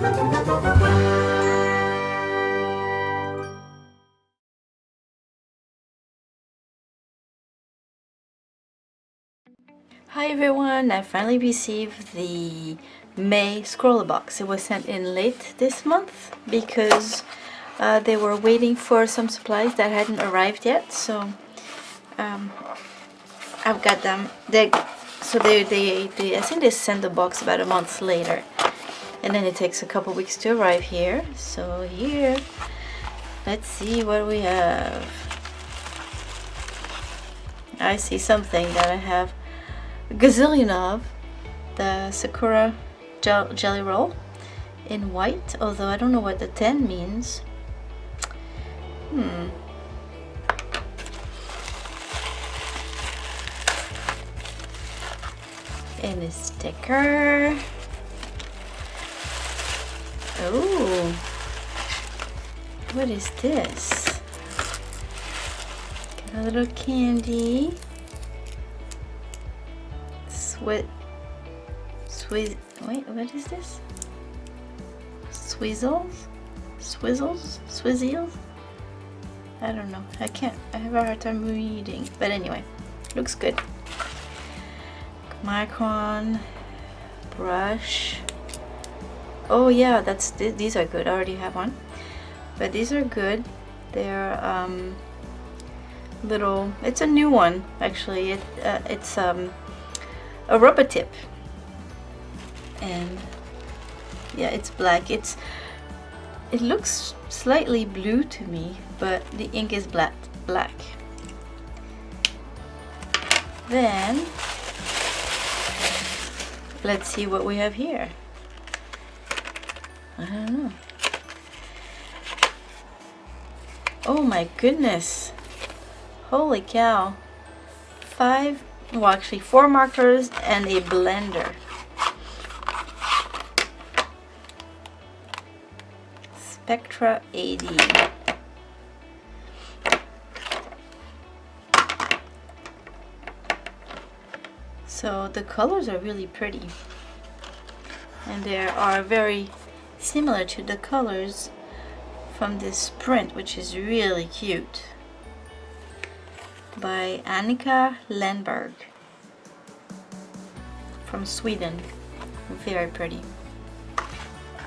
Hi everyone, I finally received the May Scrawlrbox. It was sent in late this month because they were waiting for some supplies that hadn't arrived yet, so I've got them. I think they send the box about a month later, and then it takes a couple weeks to arrive here. So here, let's see what we have. I see something that I have a gazillion of, the Sakura jelly roll in white, although I don't know what the 10 means. And a sticker. Oh, what is this? Got a little candy. Wait, what is this? Swizzles? I don't know. I have a hard time reading. But anyway, looks good. Micron brush. Oh yeah, these are good. I already have one. But these are good. They're little, it's a new one actually. It's a rubber tip, and yeah, it's black. It looks slightly blue to me, but the ink is black. Then let's see what we have here. I don't know. Oh my goodness, holy cow. 4 markers and a blender. Spectra 80. So the colors are really pretty, and they are very similar to the colors from this print, which is really cute, by Annika Lenberg from Sweden. Very pretty.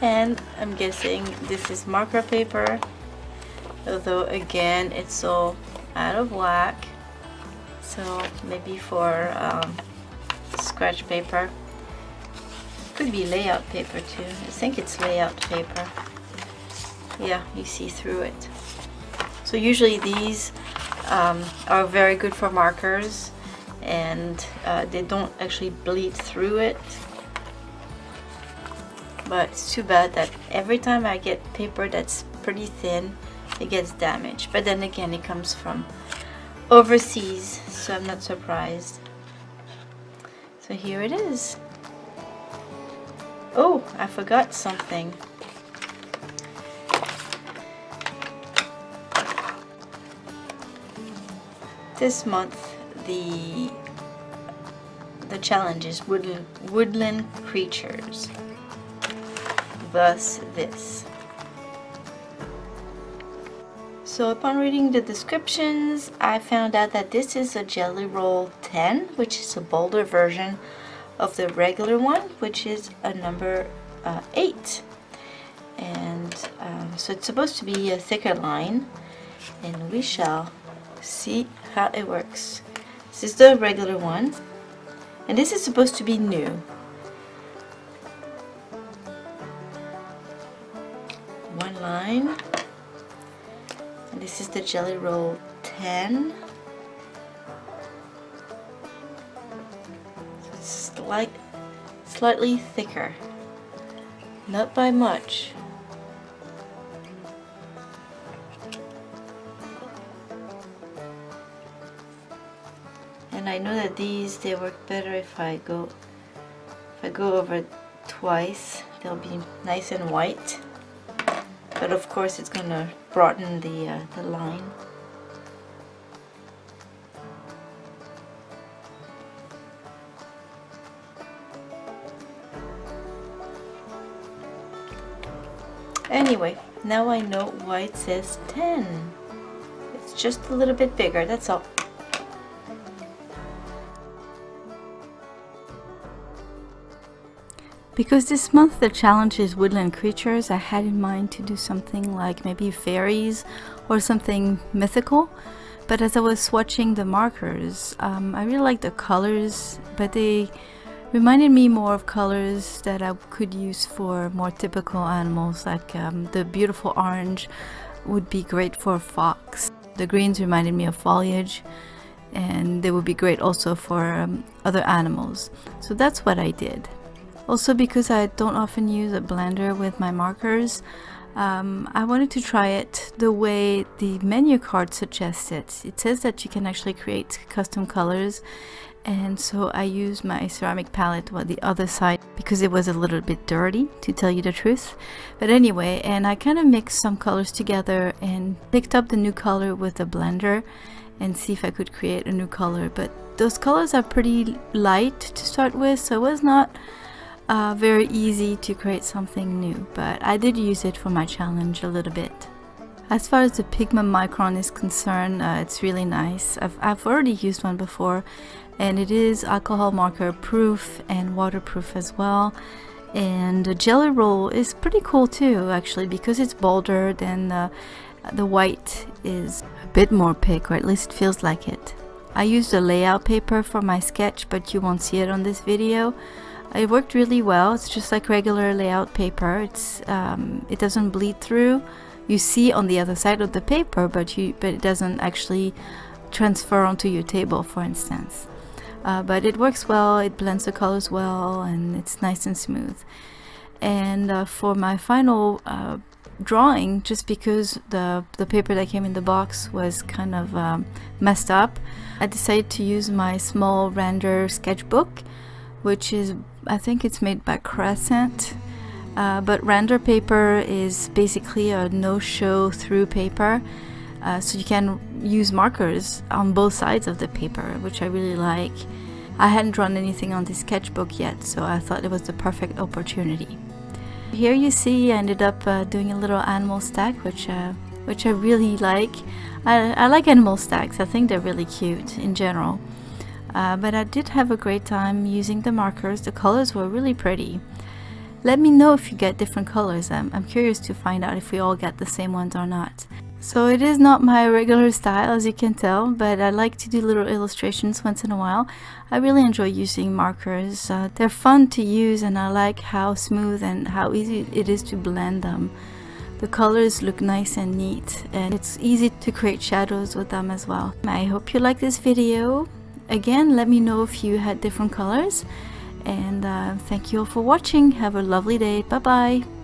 And I'm guessing this is marker paper, although again it's all out of whack, so maybe for scratch paper. Could be layout paper too. I think it's layout paper. Yeah, you see through it. So usually these are very good for markers, and they don't actually bleed through it. But it's too bad that every time I get paper that's pretty thin, it gets damaged. But then again, it comes from overseas, so I'm not surprised. So here it is. Oh, I forgot something. This month the challenge is woodland creatures. Thus this. So upon reading the descriptions, I found out that this is a Jelly Roll 10, which is a bolder version of the regular one, which is a number 8. And so it's supposed to be a thicker line, and we shall see how it works. This is the regular one, and this is supposed to be new. One line, and this is the Jelly Roll 10. So it's slightly thicker, not by much. And I know that they work better if I go over it twice. They'll be nice and white. But of course it's gonna broaden the line. Anyway, now I know why it says 10. It's just a little bit bigger, that's all. Because this month the challenge is woodland creatures, I had in mind to do something like maybe fairies or something mythical. But as I was swatching the markers, I really like the colors, but they reminded me more of colors that I could use for more typical animals, like the beautiful orange would be great for a fox. The greens reminded me of foliage, and they would be great also for other animals. So that's what I did. Also, because I don't often use a blender with my markers, I wanted to try it the way the menu card suggests it. It says that you can actually create custom colors, and so I used my ceramic palette on the other side because it was a little bit dirty, to tell you the truth. But anyway, and I kind of mixed some colors together and picked up the new color with the blender and see if I could create a new color. But those colors are pretty light to start with, so it was not very easy to create something new, but I did use it for my challenge a little bit. As far as the pigment micron is concerned, it's really nice. I've already used one before, and it is alcohol marker proof and waterproof as well. And the jelly roll is pretty cool too, actually, because it's bolder than the white is a bit more opaque, or at least feels like it. I used a layout paper for my sketch, but you won't see it on this video. It worked really well. It's just like regular layout paper. It doesn't bleed through. You see on the other side of the paper, but it doesn't actually transfer onto your table, for instance. But it works well. It blends the colors well, and it's nice and smooth. And for my final drawing, just because the paper that came in the box was kind of messed up, I decided to use my small render sketchbook, which is, I think it's made by Crescent, but render paper is basically a no-show through paper, so you can use markers on both sides of the paper, which I really like. I hadn't drawn anything on this sketchbook yet, so I thought it was the perfect opportunity. Here you see I ended up doing a little animal stack, which I really like. I like animal stacks. I think they're really cute in general. But I did have a great time using the markers. The colors were really pretty. Let me know if you get different colors. I'm curious to find out if we all get the same ones or not. So it is not my regular style, as you can tell, but I like to do little illustrations once in a while. I really enjoy using markers. They're fun to use, and I like how smooth and how easy it is to blend them. The colors look nice and neat, and it's easy to create shadows with them as well. I hope you like this video. Again, let me know if you had different colors, and thank you all for watching. Have a lovely day. Bye bye.